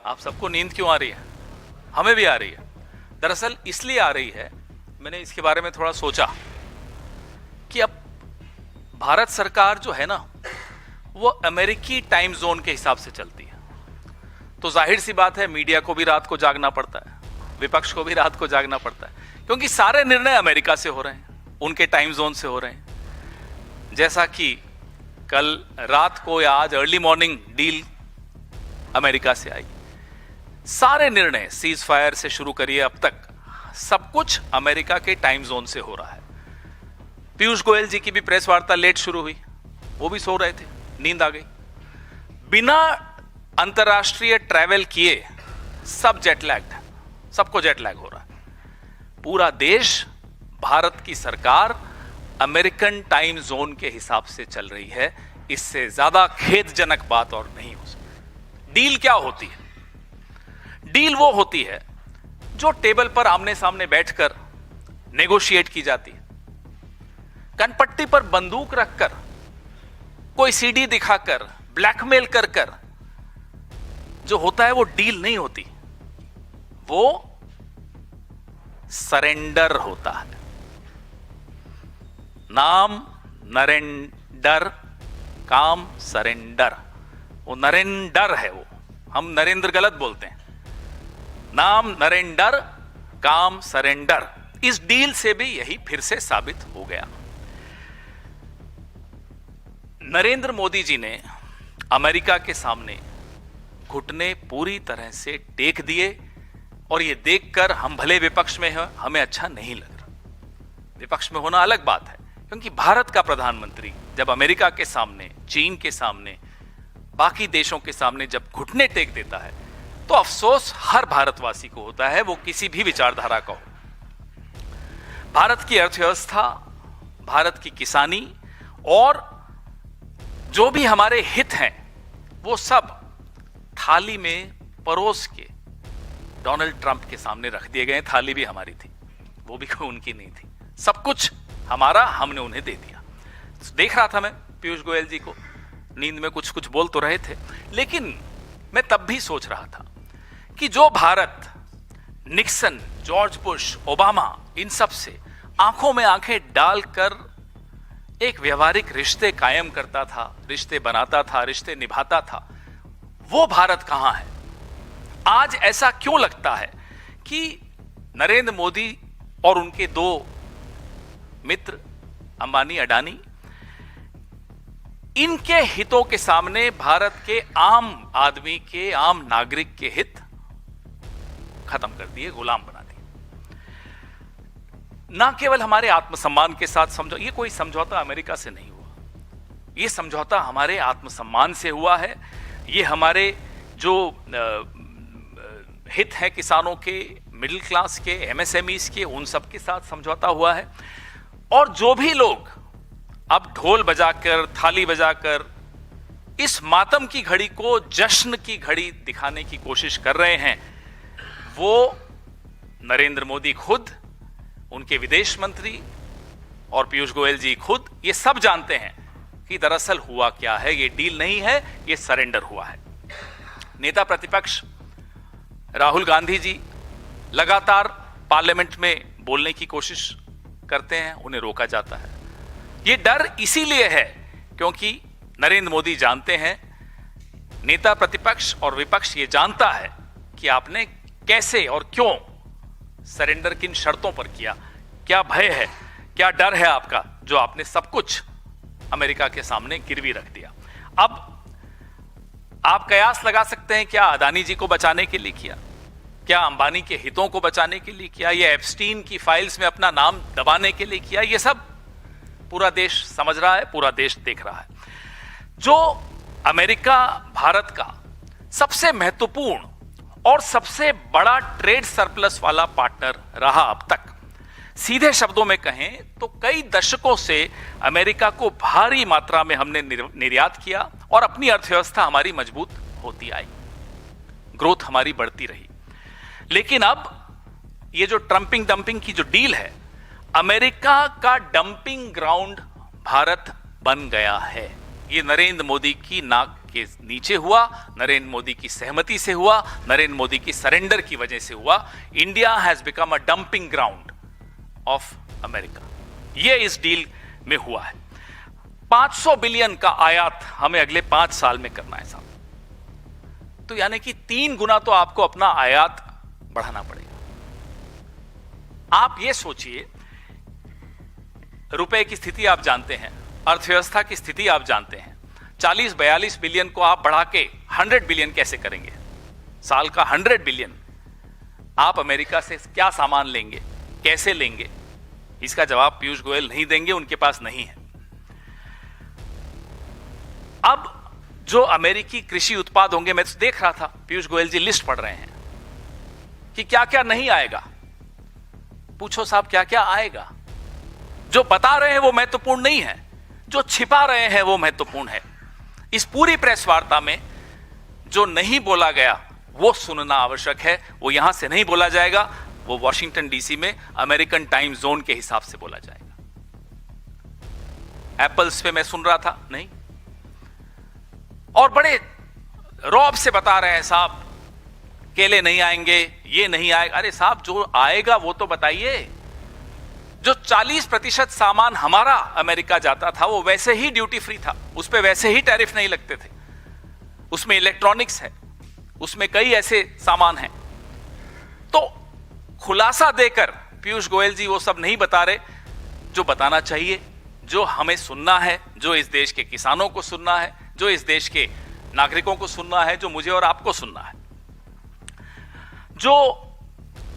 आप सबको नींद क्यों आ रही है? हमें भी आ रही है। दरअसल इसलिए आ रही है, मैंने इसके बारे में थोड़ा सोचा कि अब भारत सरकार जो है ना, वो अमेरिकी टाइम जोन के हिसाब से चलती है। तो जाहिर सी बात है, मीडिया को भी रात को जागना पड़ता है, विपक्ष को भी रात को जागना पड़ता है, क्योंकि सारे निर्णय अमेरिका से हो रहे हैं, उनके टाइम जोन से हो रहे हैं। जैसा कि कल रात को या आज अर्ली मॉर्निंग डील अमेरिका से आई, सारे निर्णय सीज फायर से शुरू करिए अब तक सब कुछ अमेरिका के टाइम जोन से हो रहा है। पीयूष गोयल जी की भी प्रेस वार्ता लेट शुरू हुई, वो भी सो रहे थे, नींद आ गई। बिना अंतरराष्ट्रीय ट्रैवल किए सब जेटलैग्ड, सबको जेटलैग हो रहा है। पूरा देश, भारत की सरकार अमेरिकन टाइम जोन के हिसाब से चल रही है। इससे ज्यादा खेदजनक बात और नहीं हो सकती। डील क्या होती है? डील वो होती है जो टेबल पर आमने सामने बैठकर नेगोशिएट की जाती है। कनपट्टी पर बंदूक रखकर, कोई सीडी दिखाकर, ब्लैकमेल कर कर जो होता है वो डील नहीं होती, वो सरेंडर होता है। नाम नरेंडर, काम सरेंडर। वो नरेंडर है, वो हम नरेंद्र गलत बोलते हैं। नाम नरेंडर, काम सरेंडर। इस डील से भी यही फिर से साबित हो गया। नरेंद्र मोदी जी ने अमेरिका के सामने घुटने पूरी तरह से टेक दिए, और ये देखकर हम भले विपक्ष में हैं, हमें अच्छा नहीं लग रहा। विपक्ष में होना अलग बात है, क्योंकि भारत का प्रधानमंत्री जब अमेरिका के सामने, चीन के सामने, बाकी देशों के सामने जब घुटने टेक देता है, तो अफसोस हर भारतवासी को होता है, वो किसी भी विचारधारा का हो। भारत की अर्थव्यवस्था, भारत की किसानी और जो भी हमारे हित हैं, वो सब थाली में परोस के डोनाल्ड ट्रंप के सामने रख दिए गए। थाली भी हमारी थी, वो भी कोई उनकी नहीं थी। सब कुछ हमारा, हमने उन्हें दे दिया। देख रहा था मैं पीयूष गोयल जी को, नींद में कुछ कुछ बोल तो रहे थे, लेकिन मैं तब भी सोच रहा था कि जो Bharat Nixon, George Bush, Obama, इन सब से आंखों में आंखें डालकर एक व्यवहारिक रिश्ते कायम करता था, रिश्ते बनाता था, रिश्ते निभाता था, वो भारत कहां है? आज ऐसा क्यों लगता है कि नरेंद्र मोदी और उनके दो मित्र अंबानी, अडानी, इनके हितों के सामने भारत के आम आदमी के, आम नागरिक के हित खत्म कर दिए, गुलाम बना दिए। ना केवल हमारे आत्मसम्मान के साथ ये कोई समझौता अमेरिका से नहीं हुआ, ये समझौता हमारे आत्मसम्मान से हुआ है। ये हमारे जो हित है किसानों के, मिडिल क्लास के, एमएसएमईज के, उन सब के साथ समझौता हुआ है। और जो भी लोग अब ढोल बजाकर, थाली बजाकर इस मातम की घड़ी को जश्न की घड़ी दिखाने की कोशिश कर रहे हैं, वो नरेंद्र मोदी खुद, उनके विदेश मंत्री और पीयूष गोयल जी खुद, ये सब जानते हैं कि दरअसल हुआ क्या है। ये डील नहीं है, ये सरेंडर हुआ है। नेता प्रतिपक्ष राहुल गांधी जी लगातार पार्लियामेंट में बोलने की कोशिश करते हैं, उन्हें रोका जाता है। ये डर इसीलिए है क्योंकि नरेंद्र मोदी जानते हैं, नेता प्रतिपक्ष और विपक्ष ये जानता है कि आपने कैसे और क्यों सरेंडर, किन शर्तों पर किया, क्या भय है, क्या डर है आपका, जो आपने सब कुछ अमेरिका के सामने गिरवी रख दिया। अब आप कयास लगा सकते हैं, क्या अदानी जी को बचाने के लिए किया, क्या अंबानी के हितों को बचाने के लिए किया, या एप्स्टीन की फाइल्स में अपना नाम दबाने के लिए किया। ये सब पूरा देश समझ रहा है, पूरा देश देख रहा है। जो अमेरिका भारत का सबसे महत्वपूर्ण और सबसे बड़ा ट्रेड सरप्लस वाला पार्टनर रहा अब तक, सीधे शब्दों में कहें तो कई दशकों से अमेरिका को भारी मात्रा में हमने निर्यात किया और अपनी अर्थव्यवस्था हमारी मजबूत होती आई, ग्रोथ हमारी बढ़ती रही। लेकिन अब ये जो ट्रंपिंग डंपिंग की जो डील है, अमेरिका का डंपिंग ग्राउंड भारत बन गया है। ये नरेंद्र मोदी की नाक के नीचे हुआ, नरेंद्र मोदी की सहमति से हुआ, नरेंद्र मोदी की सरेंडर की वजह से हुआ। India has become a dumping ground of America. यह इस डील में हुआ है। 500 बिलियन का आयात हमें अगले 5 साल में करना है साहब, तो यानी कि 3 गुना तो आपको अपना आयात बढ़ाना पड़ेगा। आप ये सोचिए, रुपए की स्थिति आप जानते हैं, अर्थव्यवस्था की स्थिति आप जानते हैं। 40-42 बिलियन को आप बढ़ा के 100 बिलियन कैसे करेंगे? साल का 100 बिलियन आप अमेरिका से क्या सामान लेंगे, कैसे लेंगे? इसका जवाब पीयूष गोयल नहीं देंगे, उनके पास नहीं है। अब जो अमेरिकी कृषि उत्पाद होंगे, मैं तो देख रहा था पीयूष गोयल जी लिस्ट पढ़ रहे हैं कि क्या क्या नहीं आएगा। पूछो साहब क्या क्या आएगा? जो बता रहे हैं वो महत्वपूर्ण नहीं है, जो छिपा रहे हैं वो महत्वपूर्ण है। इस पूरी प्रेस वार्ता में जो नहीं बोला गया वो सुनना आवश्यक है। वो यहां से नहीं बोला जाएगा, वो वॉशिंगटन डीसी में अमेरिकन टाइम जोन के हिसाब से बोला जाएगा। एप्पल्स पे मैं सुन रहा था, नहीं, और बड़े रौब से बता रहे हैं साहब केले नहीं आएंगे, ये नहीं आएगा। अरे साहब जो आएगा वो तो बताइए। जो 40% सामान हमारा अमेरिका जाता था वो वैसे ही ड्यूटी फ्री था, उस पे वैसे ही टैरिफ नहीं लगते थे। उसमें इलेक्ट्रॉनिक्स है, उसमें कई ऐसे सामान हैं। तो खुलासा देकर पीयूष गोयल जी वो सब नहीं बता रहे जो बताना चाहिए, जो हमें सुनना है, जो इस देश के किसानों को सुनना है, जो इस देश के नागरिकों को सुनना है, जो मुझे और आपको सुनना है। जो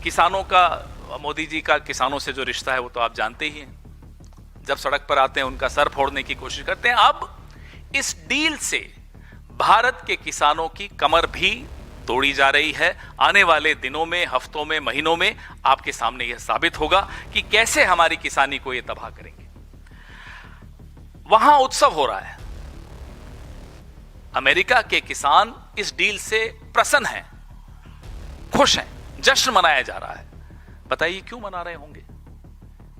किसानों का, मोदी जी का किसानों से जो रिश्ता है वो तो आप जानते ही हैं। जब सड़क पर आते हैं उनका सर फोड़ने की कोशिश करते हैं। अब इस डील से भारत के किसानों की कमर भी तोड़ी जा रही है। आने वाले दिनों में, हफ्तों में, महीनों में आपके सामने यह साबित होगा कि कैसे हमारी किसानी को ये तबाह करेंगे। वहां उत्सव हो रहा है। अमेरिका के किसान इस डील से प्रसन्न हैं, खुश हैं, जश्न मनाया जा रहा है। बताइए क्यों मना रहे होंगे?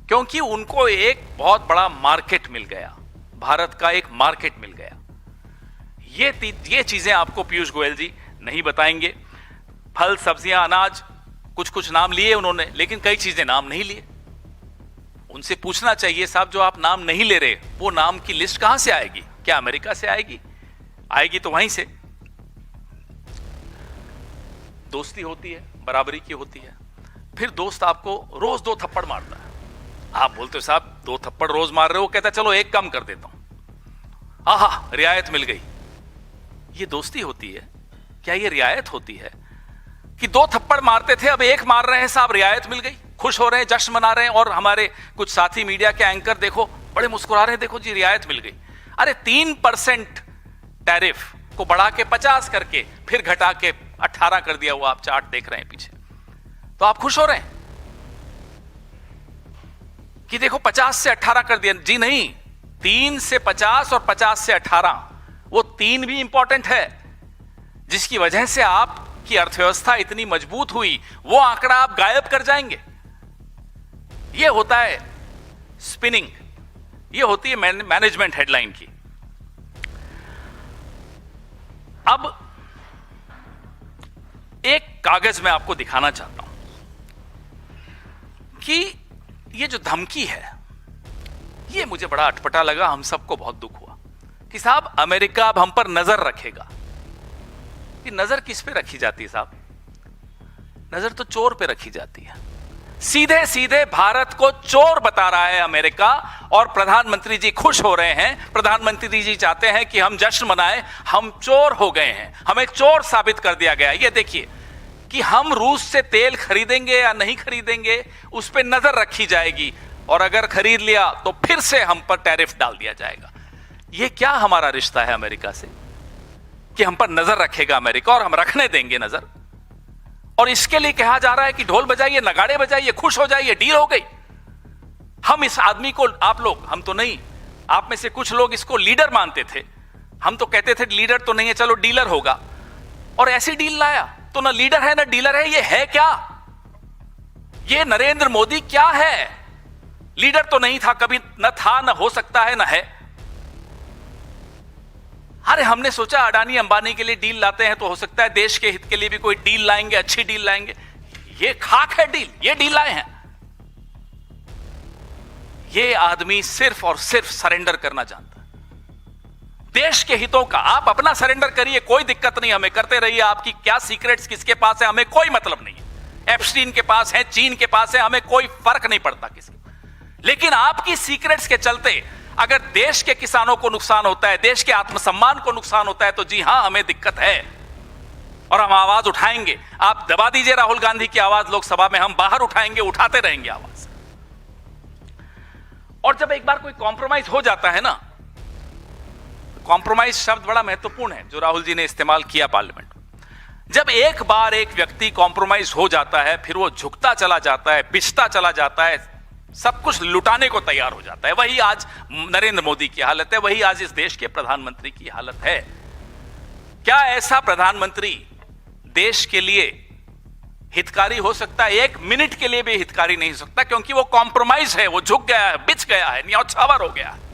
क्योंकि उनको एक बहुत बड़ा मार्केट मिल गया, भारत का एक मार्केट मिल गया। ये चीजें आपको पीयूष गोयल जी नहीं बताएंगे। फल, सब्जियां, अनाज, कुछ कुछ नाम लिए उन्होंने, लेकिन कई चीजें नाम नहीं लिए। उनसे पूछना चाहिए साहब, जो आप नाम नहीं ले रहे वो नाम की लिस्ट कहां से आएगी? क्या अमेरिका से आएगी? आएगी तो वहीं से। दोस्ती होती है, बराबरी की होती है। फिर दोस्त आपको रोज 2 थप्पड़ मारता है। आप बोलते हो साहब 2 थप्पड़ रोज मार रहे हो, कहता चलो एक कम कर देता हूं, आहा रियायत मिल गई। ये दोस्ती होती है क्या? ये रियायत होती है कि 2 थप्पड़ मारते थे अब 1 मार रहे हैं साहब, रियायत मिल गई, खुश हो रहे हैं, जश्न मना रहे हैं। और हमारे कुछ साथी मीडिया के एंकर देखो बड़े मुस्कुरा रहे हैं, देखो जी रियायत मिल गई। अरे 3% टैरिफ को बढ़ा के 50 करके फिर घटा के 18 कर दिया, वो आप चार्ट देख रहे हैं पीछे, तो आप खुश हो रहे हैं कि देखो 50 से 18 कर दिया? जी नहीं, 3 से 50 और 50 से 18, वो 3 भी इंपॉर्टेंट है, जिसकी वजह से आपकी अर्थव्यवस्था इतनी मजबूत हुई। वो आंकड़ा आप गायब कर जाएंगे। ये होता है स्पिनिंग, ये होती है मैनेजमेंट हेडलाइन की। अब एक कागज मैं आपको दिखाना चाहता हूं कि ये जो धमकी है, ये मुझे बड़ा अटपटा लगा। हम सबको बहुत दुख हुआ कि साहब अमेरिका अब हम पर नजर रखेगा। कि नजर किस पे रखी जाती है साहब? नजर तो चोर पे रखी जाती है। सीधे सीधे भारत को चोर बता रहा है अमेरिका, और प्रधानमंत्री जी खुश हो रहे हैं। प्रधानमंत्री जी चाहते हैं कि हम जश्न मनाएं, हम चोर हो गए हैं, हमें चोर साबित कर दिया गया। ये देखिए कि हम रूस से तेल खरीदेंगे या नहीं खरीदेंगे, उस पर नजर रखी जाएगी, और अगर खरीद लिया तो फिर से हम पर टैरिफ डाल दिया जाएगा। ये क्या हमारा रिश्ता है अमेरिका से कि हम पर नजर रखेगा अमेरिका, और हम रखने देंगे नजर? और इसके लिए कहा जा रहा है कि ढोल बजाइए, नगाड़े बजाइए, खुश हो जाइए, डील हो गई। हम इस आदमी को, आप लोग, हम तो नहीं, आप में से कुछ लोग इसको लीडर मानते थे। हम तो कहते थे लीडर तो नहीं है, चलो डीलर होगा, और ऐसी डील लाया। तो ना लीडर है ना डीलर है, ये है क्या? ये नरेंद्र मोदी क्या है? लीडर तो नहीं था कभी, न था, न हो सकता है, न है। अरे हमने सोचा अडानी अंबानी के लिए डील लाते हैं तो हो सकता है देश के हित के लिए भी कोई डील लाएंगे, अच्छी डील लाएंगे। ये खाक है डील, ये डील लाए हैं। ये आदमी सिर्फ और सिर्फ सरेंडर करना जानता है, देश के हितों का। आप अपना सरेंडर करिए, कोई दिक्कत नहीं, हमें करते रहिए। आपकी क्या सीक्रेट्स किसके पास है हमें कोई मतलब नहीं है। एप्स्टीन के पास है, चीन के पास है, हमें कोई फर्क नहीं पड़ता किसके। लेकिन आपकी सीक्रेट्स के चलते अगर देश के किसानों को नुकसान होता है, देश के आत्मसम्मान को नुकसान होता है, तो जी हां, हमें दिक्कत है और हम आवाज उठाएंगे। आप दबा दीजिए राहुल गांधी की आवाज लोकसभा में, हम बाहर उठाएंगे, उठाते रहेंगे आवाज। और जब एक बार कोई कॉम्प्रोमाइज हो जाता है ना, कॉम्प्रोमाइज शब्द बड़ा महत्वपूर्ण है जो राहुल जी ने इस्तेमाल किया पार्लियामेंट में। जब एक बार एक व्यक्ति कॉम्प्रोमाइज हो जाता है, फिर वो झुकता चला जाता है, बिछता चला जाता है, सब कुछ लुटाने को तैयार हो जाता है। वही आज नरेंद्र मोदी की हालत है, वही आज इस देश के प्रधानमंत्री की हालत है। क्या ऐसा प्रधानमंत्री देश के लिए हितकारी हो सकता है? एक मिनट के लिए भी हितकारी नहीं हो सकता, क्योंकि वो कॉम्प्रोमाइज है, वो झुक गया है, बिछ गया है, न्यौछावर हो गया है।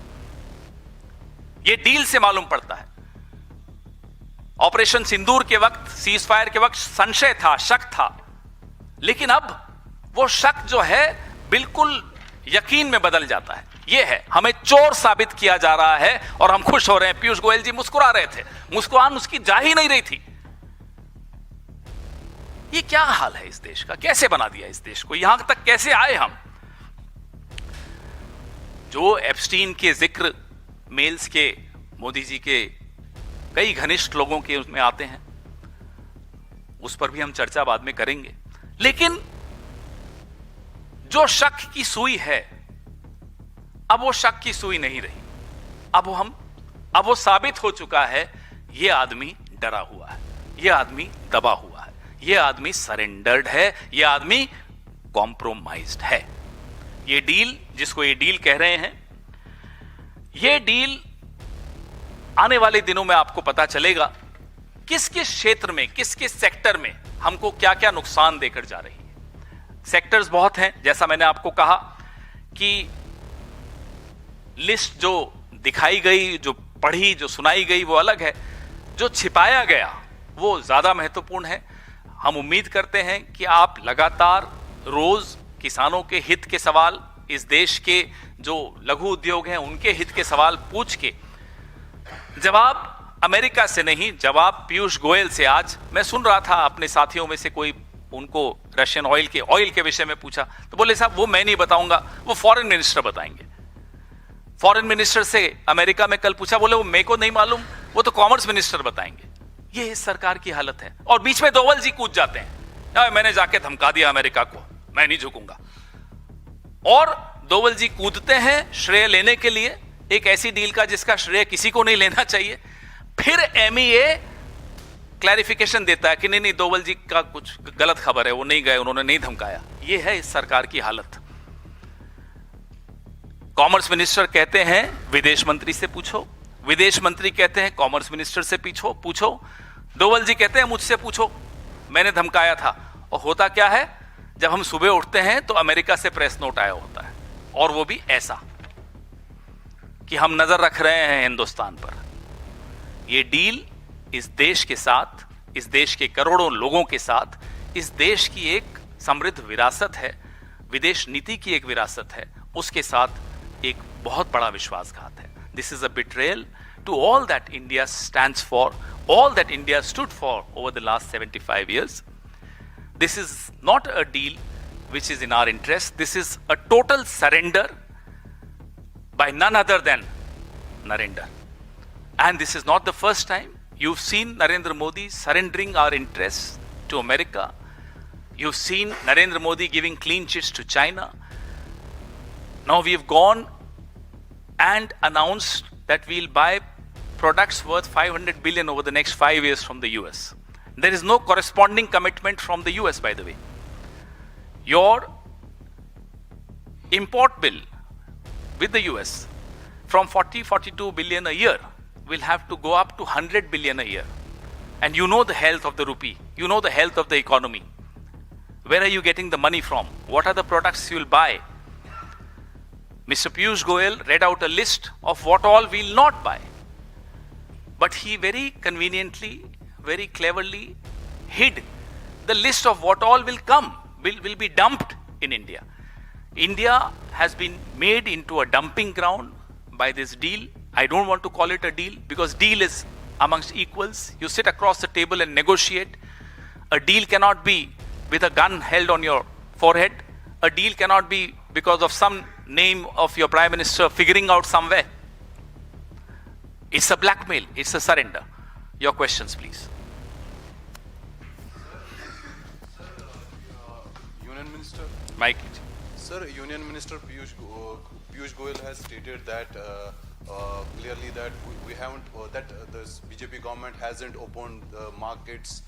ये डील से मालूम पड़ता है। ऑपरेशन सिंदूर के वक्त, सीज फायर के वक्त संशय था, शक था, लेकिन अब वो शक जो है बिल्कुल यकीन में बदल जाता है। ये है, हमें चोर साबित किया जा रहा है और हम खुश हो रहे हैं। पीयूष गोयल जी मुस्कुरा रहे थे, मुस्कुराहट उसकी जा ही नहीं रही थी। ये क्या हाल है इस देश का? कैसे बना दिया इस देश को? यहां तक कैसे आए हम? जो एप्स्टीन के जिक्र मेल्स के मोदी जी के कई घनिष्ठ लोगों के उसमें आते हैं, उस पर भी हम चर्चा बाद में करेंगे। लेकिन जो शक की सुई है, अब वो शक की सुई नहीं रही। अब वो साबित हो चुका है, ये आदमी डरा हुआ है, ये आदमी दबा हुआ है, ये आदमी सरेंडर्ड है, ये आदमी कॉम्प्रोमाइज्ड है। ये डील, जिसको ये डील कह रहे हैं, ये डील आने वाले दिनों में आपको पता चलेगा किस किस क्षेत्र में, किस किस सेक्टर में हमको क्या क्या नुकसान देकर जा रही है। सेक्टर्स बहुत हैं, जैसा मैंने आपको कहा कि लिस्ट जो दिखाई गई, जो पढ़ी, जो सुनाई गई, वो अलग है। जो छिपाया गया वो ज्यादा महत्वपूर्ण है। हम उम्मीद करते हैं कि आप लगातार रोज किसानों के हित के सवाल, इस देश के जो लघु उद्योग हैं उनके हित के सवाल पूछ के जवाब अमेरिका से नहीं, जवाब पीयूष गोयल से। आज मैं सुन रहा था अपने साथियों में से कोई उनको रशियन ऑयल के विषय में पूछा, तो बोले साहब वो मैं नहीं बताऊंगा, वो फॉरेन मिनिस्टर बताएंगे। फॉरेन मिनिस्टर से अमेरिका में कल पूछा, बोले वो मेरे को नहीं मालूम, वो तो कॉमर्स मिनिस्टर बताएंगे। ये इस सरकार की हालत है। और बीच में दोवल जी कूद जाते हैं, मैंने जाके धमका दिया अमेरिका को, मैं नहीं झुकूंगा। और दोवल जी कूदते हैं श्रेय लेने के लिए एक ऐसी डील का जिसका श्रेय किसी को नहीं लेना चाहिए। फिर एमईए क्लैरिफिकेशन देता है कि नहीं नहीं, दोवल जी का कुछ गलत खबर है, वो नहीं गए, उन्होंने नहीं धमकाया। ये है इस सरकार की हालत। कॉमर्स मिनिस्टर कहते हैं विदेश मंत्री से पूछो, विदेश मंत्री कहते हैं कॉमर्स मिनिस्टर से पूछो, दोवल जी कहते हैं मुझसे पूछो, मैंने धमकाया था। और होता क्या है, जब हम सुबह उठते हैं तो अमेरिका से प्रेस नोट आया होता है, और वो भी ऐसा कि हम नजर रख रहे हैं हिंदुस्तान पर। ये डील इस देश के साथ, इस देश के करोड़ों लोगों के साथ, इस देश की एक समृद्ध विरासत है, विदेश नीति की एक विरासत है, उसके साथ एक बहुत बड़ा विश्वासघात है। This is a betrayal to all that India stands for, all that India stood for over the last 75 years. This is not a deal which is in our interest. This is a total surrender by none other than Narendra. And this is not the first time. You've seen Narendra Modi surrendering our interests to America. You've seen Narendra Modi giving clean chits to China. Now we've gone and announced that we'll buy products worth 500 billion over the next 5 years from the US. There is no corresponding commitment from the US, by the way. Your import bill with the US from 42 billion a year will have to go up to 100 billion a year. And you know the health of the rupee. You know the health of the economy. Where are you getting the money from? What are the products you will buy? Mr. Piyush Goyal read out a list of what all we will not buy. but he very conveniently, very cleverly hid the list of what all will come, will be dumped in India. India has been made into a dumping ground by this deal. I don't want to call it a deal because deal is amongst equals. You sit across the table and negotiate. A deal cannot be with a gun held on your forehead. A deal cannot be because of some name of your prime minister figuring out somewhere. It's a blackmail. It's a surrender. Your questions, please. Union Minister. Mike. Sir, Union Minister Piyush Goyal has stated that clearly that we haven't, that the BJP government hasn't opened the markets,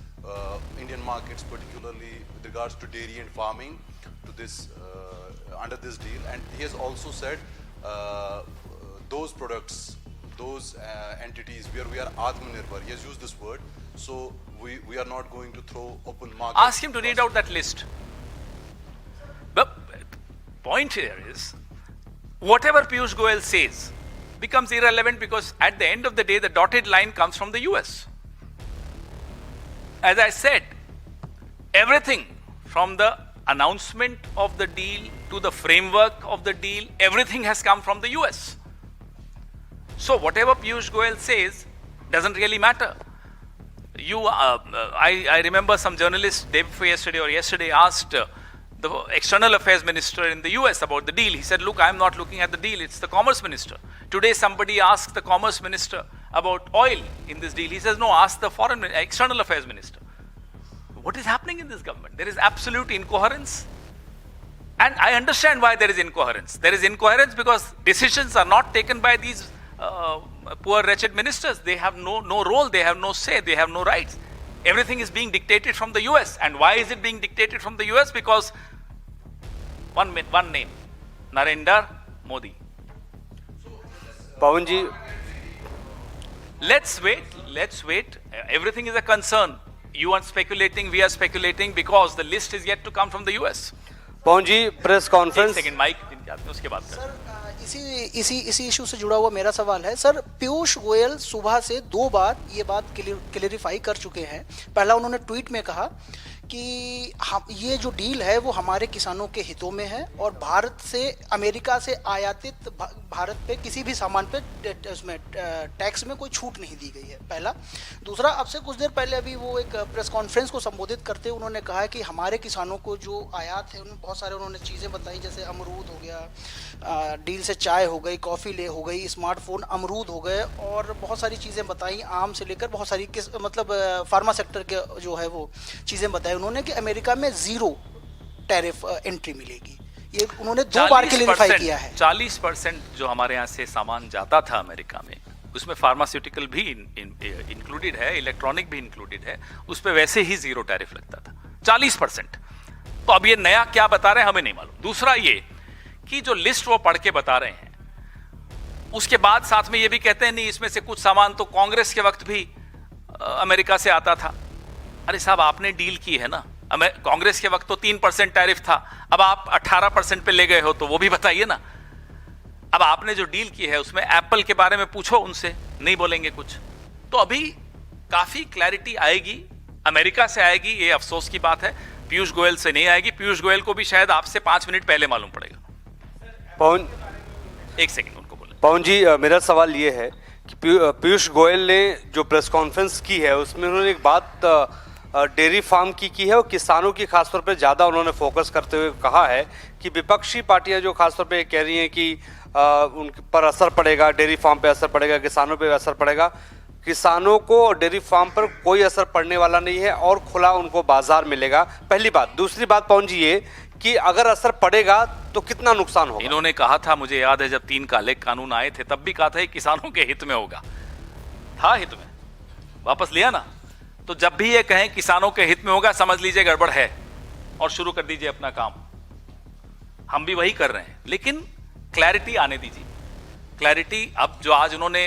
Indian markets, particularly with regards to dairy and farming, to this under this deal. And he has also said those products, those entities where we are Atmanirbhar, he has used this word. So we are not going to throw open markets. Ask him to read out that list. The point here is, whatever Piyush Goyal says becomes irrelevant because at the end of the day, the dotted line comes from the US. As I said, everything from the announcement of the deal to the framework of the deal, everything has come from the US. So whatever Piyush Goyal says doesn't really matter. I remember some journalist day before yesterday or yesterday asked the external affairs minister in the US about the deal. He said, look, I'm not looking at the deal, it's the commerce minister. Today somebody asked the commerce minister about oil in this deal. He says, no, ask the external affairs minister. What is happening in this government? There is absolute incoherence. And I understand why there is incoherence. There is incoherence because decisions are not taken by these poor wretched ministers. They have no role, they have no say, they have no rights. Everything is being dictated from the US. And why is it being dictated from the US? Because one name, Narendra Modi. Pawan ji, let's wait. Everything is a concern. You are speculating, we are speculating because the list is yet to come from the US. Pawan ji, press conference. एक second mic उसके बाद sir इसी issue से जुड़ा हुआ मेरा सवाल है सर। पीयूष गोयल सुबह से 2 बार ये बात क्लियरिफाई कर चुके हैं। पहला उन्होंने ट्वीट में कहा कि ये जो डील है वो हमारे किसानों के हितों में है और भारत से अमेरिका से आयातित भारत पे किसी भी सामान पे उसमें टैक्स में कोई छूट नहीं दी गई है, पहला। दूसरा, अब से कुछ देर पहले अभी वो एक प्रेस कॉन्फ्रेंस को संबोधित करते हुए उन्होंने कहा कि हमारे किसानों को जो आयात है उनमें बहुत सारे उन्होंने चीज़ें बताई, जैसे अमरूद हो गया, डील से चाय हो गई, कॉफ़ी हो गई, स्मार्टफोन, अमरूद हो गए और बहुत सारी चीज़ें बताई, आम से लेकर बहुत सारी मतलब फार्मा सेक्टर के जो है वो चीज़ें बताई उन्होंने कि अमेरिका में 0 टैरिफ एंट्री मिलेगी। ये उन्होंने 2 बार क्लियरिफाई किया है। 40% जो हमारे यहाँ से सामान जाता था अमेरिका में, उसमें फार्मास्यूटिकल भी इंक्लूडेड है, इलेक्ट्रॉनिक भी इंक्लूडेड है, उस पर वैसे ही 0 टैरिफ लगता था, 40%। तो अब ये नया क्या बता रहे हैं हमें नहीं मालूम। दूसरा ये कि जो लिस्ट वो पढ़ के बता रहे हैं, उसके बाद साथ में ये भी कहते हैं नहीं इसमें से कुछ सामान तो कांग्रेस के वक्त भी अमेरिका से आता था। अरे साहब, आपने डील की है ना, कांग्रेस के वक्त तो 3% टैरिफ था, अब आप 18% पे ले गए हो, तो वो भी बताइए ना। अब आपने जो डील की है उसमें एप्पल के बारे में पूछो उनसे, नहीं बोलेंगे कुछ। तो अभी काफी क्लैरिटी आएगी, अमेरिका से आएगी, ये अफसोस की बात है, पीयूष गोयल से नहीं आएगी। पीयूष गोयल को भी शायद आपसे 5 मिनट पहले मालूम पड़ेगा। पवन, एक सेकंड उनको बोले। पवन जी, मेरा सवाल ये है कि पीयूष गोयल ने जो प्रेस कॉन्फ्रेंस की है उसमें उन्होंने एक बात डेयरी फार्म की है और किसानों की खासतौर पे ज़्यादा उन्होंने फोकस करते हुए कहा है कि विपक्षी पार्टियां जो खासतौर पे कह रही हैं कि उन पर असर पड़ेगा, डेयरी फार्म पे असर पड़ेगा, किसानों पे असर पड़ेगा। किसानों को डेयरी फार्म पर कोई असर पड़ने वाला नहीं है और खुला उनको बाजार मिलेगा, पहली बात। दूसरी बात पवन जी ये कि अगर असर पड़ेगा तो कितना नुकसान होगा? इन्होंने कहा था, मुझे याद है जब 3 काले कानून आए थे तब भी कहा था किसानों के हित में होगा, था हित में, वापस लिया ना। तो जब भी ये कहें किसानों के हित में होगा, समझ लीजिए गड़बड़ है और शुरू कर दीजिए अपना काम। हम भी वही कर रहे हैं, लेकिन क्लैरिटी आने दीजिए। क्लैरिटी अब जो आज उन्होंने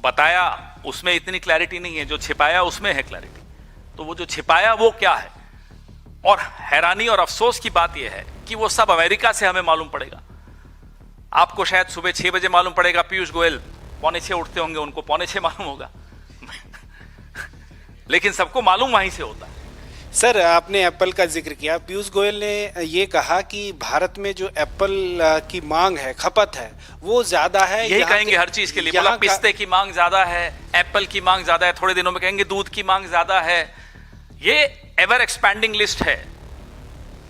बताया उसमें इतनी क्लैरिटी नहीं है, जो छिपाया उसमें है क्लैरिटी। तो वो जो छिपाया वो क्या है? और हैरानी और अफसोस की बात यह है कि वो सब अमेरिका से हमें मालूम पड़ेगा। आपको शायद सुबह 6 बजे मालूम पड़ेगा, पीयूष गोयल 5:45 उठते होंगे, उनको 5:45 मालूम होगा। लेकिन सबको मालूम वहीं से होता है। सर, आपने एप्पल का जिक्र किया। पीयूष गोयल ने ये कहा कि भारत में जो एप्पल की मांग है, खपत है, वो ज्यादा है। यही कहेंगे हर चीज के लिए। बोला पिस्ते की मांग ज्यादा है, एप्पल की मांग ज्यादा है, थोड़े दिनों में कहेंगे दूध की मांग ज्यादा है। ये एवर एक्सपैंडिंग लिस्ट है,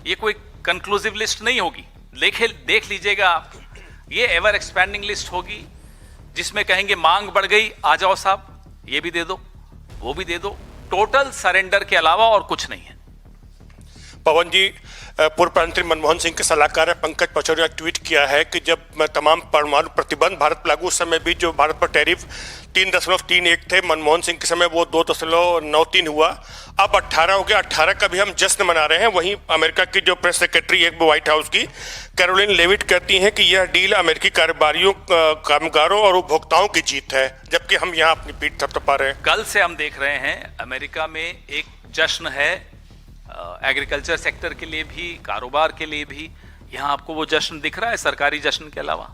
ये कोई कंक्लूसिव लिस्ट नहीं होगी। देख लीजिएगा आप, ये एवर एक्सपैंडिंग लिस्ट होगी जिसमें कहेंगे मांग बढ़ गई, आ जाओ साहब, ये भी दे दो, वो भी दे दो। टोटल सरेंडर के अलावा और कुछ नहीं है। पवन जी, पूर्व प्रधानमंत्री मनमोहन सिंह के सलाहकार पंकज पचौरी ने ट्वीट किया है कि जब तमाम परमाणु प्रतिबंध भारत पर लागू, उस समय भी जो भारत पर टैरिफ 3.31 थे, मनमोहन सिंह के समय वो 2.93 हुआ, अब 18 हो गया। 18 का भी हम जश्न मना रहे हैं। वहीं अमेरिका की जो प्रेस सेक्रेटरी है व्हाइट हाउस की, कैरोलिन लेविट, कहती हैं कि यह डील अमेरिकी कारोबारियों, कामगारों और उपभोक्ताओं की जीत है, जबकि हम यहाँ अपनी पीठ थपथपा रहे हैं। कल से हम देख रहे हैं अमेरिका में एक जश्न है, एग्रीकल्चर सेक्टर के लिए भी, कारोबार के लिए भी। यहां आपको वो जश्न दिख रहा है सरकारी जश्न के अलावा?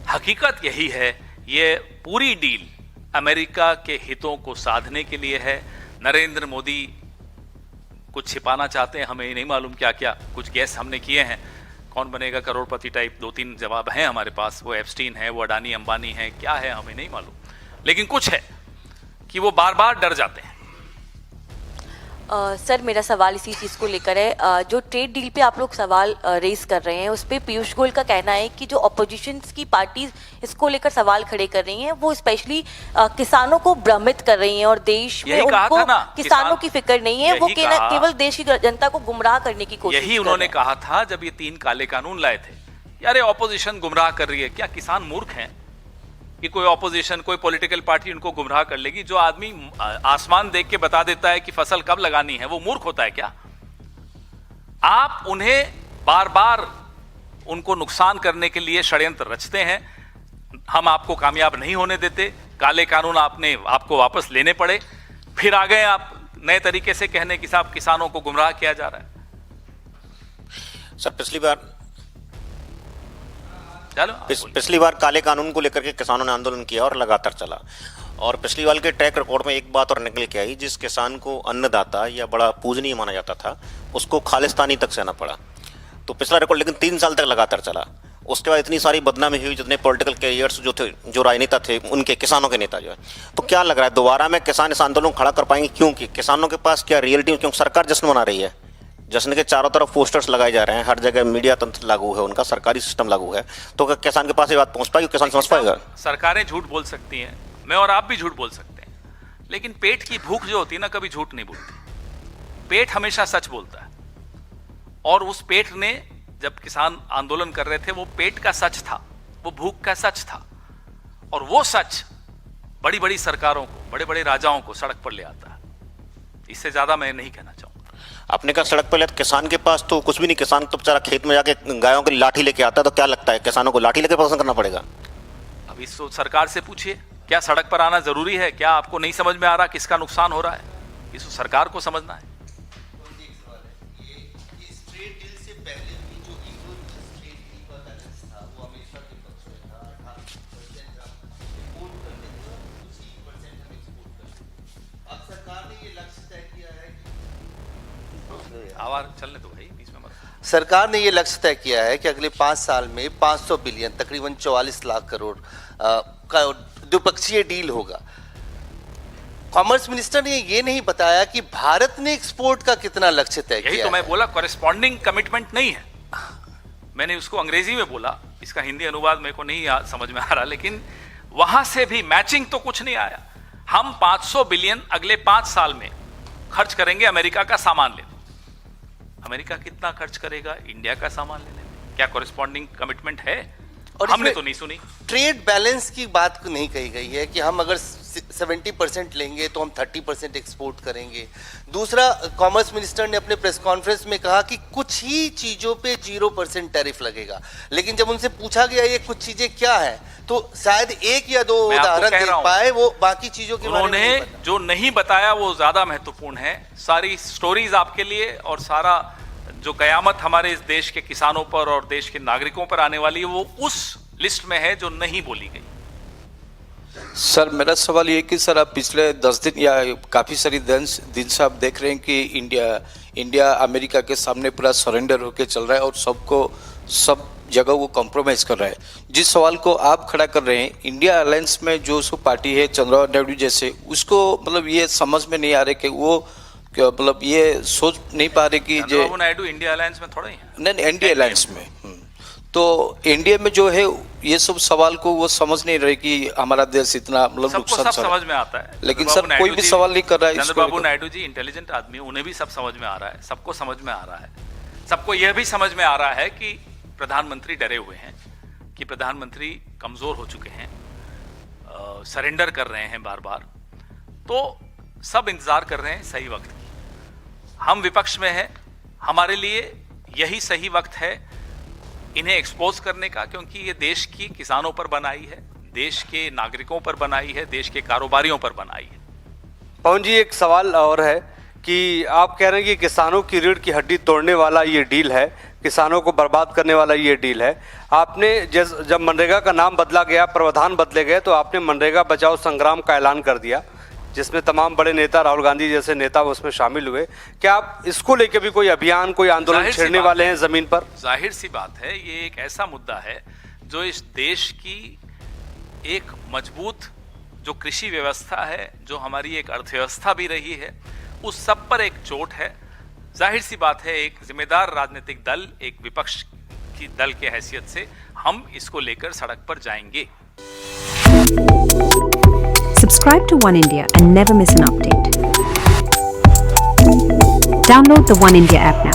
हकीकत यही है, ये पूरी डील अमेरिका के हितों को साधने के लिए है। नरेंद्र मोदी कुछ छिपाना चाहते हैं, हमें नहीं मालूम क्या क्या, कुछ गैस हमने किए हैं। कौन बनेगा करोड़पति टाइप 2-3 जवाब हैं हमारे पास। वो एप्स्टीन है, वो अडानी अंबानी है, क्या है हमें नहीं मालूम। लेकिन कुछ है कि वो बार बार डर जाते हैं। सर, मेरा सवाल इसी चीज़ को लेकर है। जो ट्रेड डील पे आप लोग सवाल रेज कर रहे हैं, उस पर पीयूष गोयल का कहना है कि जो अपोजिशन की पार्टीज इसको लेकर सवाल खड़े कर रही हैं, वो स्पेशली किसानों को भ्रमित कर रही हैं और देश में उनको किसानों की फिक्र नहीं है। वो केवल देश की जनता को गुमराह करने की कोशिश। यही उन्होंने कहा था जब ये 3 काले कानून लाए थे। यार, ऑपोजिशन गुमराह कर रही है। क्या किसान मूर्ख हैं कि कोई ऑपोजिशन, कोई पॉलिटिकल पार्टी उनको गुमराह कर लेगी? जो आदमी आसमान देख के बता देता है कि फसल कब लगानी है, वो मूर्ख होता है क्या? आप उन्हें बार बार उनको नुकसान करने के लिए षड्यंत्र रचते हैं। हम आपको कामयाब नहीं होने देते। काले कानून आपको वापस लेने पड़े, फिर आ गए आप नए तरीके से कहने कि साहब किसानों को गुमराह किया जा रहा है। सर, पिछली बार काले कानून को लेकर के किसानों ने आंदोलन किया और लगातार चला, और पिछली बार के ट्रैक रिकॉर्ड में एक बात और निकल के आई, जिस किसान को अन्नदाता या बड़ा पूजनीय माना जाता था, उसको खालिस्तानी तक सहना पड़ा। तो पिछला रिकॉर्ड लेकिन 3 साल तक लगातार चला। उसके बाद इतनी सारी बदनामी हुई, जितने पॉलिटिकल कैरियर्स जो थे, जो राजनेता थे, उनके, किसानों के नेता जो है। तो क्या लग रहा है दोबारा में किसान इस आंदोलन को खड़ा कर पाएंगे? क्योंकि किसानों के पास क्या रियलिटी, क्योंकि सरकार जश्न मना रही है, जश्न के चारों तरफ पोस्टर्स लगाए जा रहे हैं, हर जगह मीडिया तंत्र लागू है, उनका सरकारी सिस्टम लागू है। तो क्या किसान के पास ये बात पहुंच पाएगी? किसान समझ पाएगा? सरकारें झूठ बोल सकती हैं, मैं और आप भी झूठ बोल सकते हैं, लेकिन पेट की भूख जो होती है ना, कभी झूठ नहीं बोलती। पेट हमेशा सच बोलता है। और उस पेट ने, जब किसान आंदोलन कर रहे थे, वो पेट का सच था, वो भूख का सच था। और वो सच बड़ी बड़ी सरकारों को, बड़े बड़े राजाओं को सड़क पर ले आता है। इससे ज्यादा मैं नहीं कहना चाहूंगा। आपने कहा सड़क पर ले, किसान के पास तो कुछ भी नहीं। किसान तो बेचारा खेत में जाके गायों की लाठी लेके आता है। तो क्या लगता है किसानों को लाठी लेके पसंद करना पड़ेगा? अब इस सरकार से पूछिए, क्या सड़क पर आना जरूरी है? क्या आपको नहीं समझ में आ रहा किसका नुकसान हो रहा है? इस सरकार को समझना है। आवाज चलने दो भाई, बीच में मत। सरकार ने ये लक्ष्य तय किया है कि अगले 5 साल में 500 बिलियन, तकरीबन 44 लाख करोड़ का द्विपक्षीय डील होगा। कॉमर्स मिनिस्टर ने ये नहीं बताया कि भारत ने एक्सपोर्ट का कितना लक्ष्य तय किया। यही तो मैं बोला, कॉरेस्पॉन्डिंग कमिटमेंट नहीं है। मैंने उसको अंग्रेजी में बोला, इसका हिंदी अनुवाद मेरे को नहीं समझ में आ रहा, लेकिन वहां से भी मैचिंग तो कुछ नहीं आया। हम 500 बिलियन अगले 5 साल में खर्च करेंगे अमेरिका का सामान लेने। अमेरिका कितना खर्च करेगा इंडिया का सामान लेने में? क्या कॉरेस्पॉन्डिंग कमिटमेंट है? और हमने तो नहीं सुनी। ट्रेड बैलेंस की बात नहीं कही गई है कि हम अगर 70% लेंगे तो हम 30% एक्सपोर्ट करेंगे। दूसरा, कॉमर्स मिनिस्टर ने अपने प्रेस कॉन्फ्रेंस में कहा कि कुछ ही चीजों पे 0% टैरिफ लगेगा, लेकिन जब उनसे पूछा गया ये कुछ चीजें क्या है, तो शायद 1 या 2 उदाहरण दे पाए। वो बाकी चीजों के बारे में जो नहीं बताया वो ज्यादा महत्वपूर्ण है। सारी स्टोरीज आपके लिए, और सारा जो कयामत हमारे इस देश के किसानों पर और देश के नागरिकों पर आने वाली है, वो उस लिस्ट में है जो नहीं बोली गई। सर मेरा सवाल ये है कि सर आप पिछले 10 दिन या काफ़ी सारी दिन से आप देख रहे हैं कि इंडिया अमेरिका के सामने पूरा सरेंडर होके चल रहा है और सब जगह वो कॉम्प्रोमाइज कर रहा है। जिस सवाल को आप खड़ा कर रहे हैं, इंडिया अलायंस में जो सो पार्टी है चंद्रबाबू नायडू जैसे, उसको मतलब ये समझ में नहीं आ रहे कि वो मतलब ये सोच नहीं पा रहे कि चंद्रबाबू नायडू इंडिया अलायंस में थोड़ा ही है। नहीं, इंडिया अलायंस में तो इंडिया में जो है ये सब सवाल को वो समझ नहीं रहे कि हमारा देश इतना मतलब सबको सब समझ में आता है, लेकिन सर कोई भी सवाल नहीं कर रहा है। चंद्रबाबू नायडू जी इंटेलिजेंट आदमी, उन्हें भी सब समझ में आ रहा है, सबको समझ में आ रहा है। सबको यह भी समझ में आ रहा है कि प्रधानमंत्री डरे हुए हैं, कि प्रधानमंत्री कमजोर हो चुके हैं, सरेंडर कर रहे हैं बार बार, तो सब इंतजार कर रहे हैं सही वक्त की। हम विपक्ष में हैं, हमारे लिए यही सही वक्त है इन्हें एक्सपोज करने का, क्योंकि ये देश की किसानों पर बनाई है, देश के नागरिकों पर बनाई है, देश के कारोबारियों पर बनाई है। पवन जी, एक सवाल और है कि आप कह रहे हैं कि किसानों की रीढ़ की हड्डी तोड़ने वाला ये डील है, किसानों को बर्बाद करने वाला ये डील है। आपने जब मनरेगा का नाम बदला गया, प्रावधान बदले गए, तो आपने मनरेगा बचाओ संग्राम का ऐलान कर दिया, जिसमें तमाम बड़े नेता, राहुल गांधी जैसे नेता उसमें शामिल हुए। क्या आप इसको लेकर भी कोई अभियान, कोई आंदोलन छेड़ने वाले हैं जमीन पर? जाहिर सी बात है, ये एक ऐसा मुद्दा है जो इस देश की एक मजबूत जो कृषि व्यवस्था है, जो हमारी एक अर्थव्यवस्था भी रही है, उस सब पर एक चोट है। जाहिर सी बात है, एक जिम्मेदार राजनीतिक दल, एक विपक्ष की दल के हैसियत से हम इसको लेकर सड़क पर जाएंगे। Subscribe to One India and never miss an update. Download the One India app now.